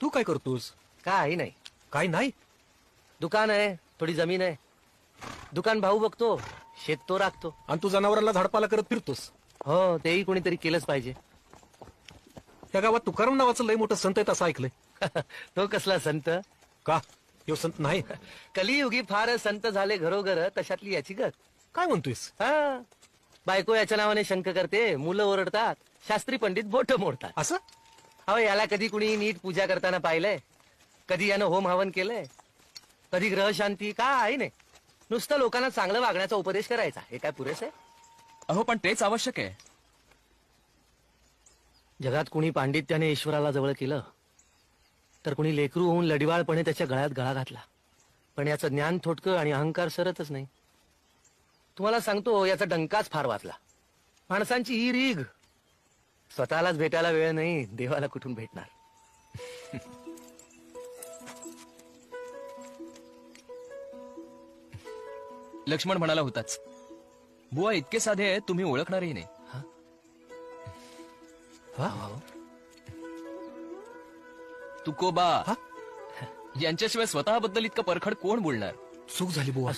तू काय करतोस? काही नाही. काय नाही? दुकान आहे, थोडी जमीन आहे. दुकान भाऊ बघतो, शेत तो राखतो. आणि तू जनावरांना झाडपाला करत फिरतोस. हो, तेही कोणीतरी केलंच पाहिजे. या गावात तुकाराम नावाचं लय मोठं संत आहे असं ऐकलंय. तो कसला संत? का? यो संत नाही. कलियुगी फार संत झाले घरोघर, तशातली याची गत. काय म्हणतोयस? हा, बायको याच्या नावाने शंक करते, मुलं ओरडतात, शास्त्री पंडित बोट मोडतात. असं? अहो, याला कधी कुणी नीट पूजा करताना पाहिलंय? कधी यानं होम हवन केलंय? कधी ग्रह शांती? काय नाही. नुसतं लोकांना चांगलं वागण्याचा उपदेश करायचा, हे काय पुरेसं आहे? अहो पण तेच आवश्यक आहे. जगात कुणी पांडित्याने ईश्वराला जवळ केलं, तर कुणी लेकरू होऊन लडिवाळपणे त्याच्या गळ्यात गळा घातला. पण याचं ज्ञान थोडकं आणि अहंकार सरतच नाही. तुम्हाला सांगतो, याचा डंकाच फार वाचला. माणसांची ही रीग, स्वतःलाच भेटायला वेळ नाही, देवाला कुठून भेटणार? लक्ष्मण म्हणाला होताच, बुवा इतके साधे आहेत तुम्ही ओळखणारही नाही. तुकोबा हा? यांच्याशिवाय स्वतःबद्दल इतकं परखड कोण बोलणार? चूक झाली बुवा.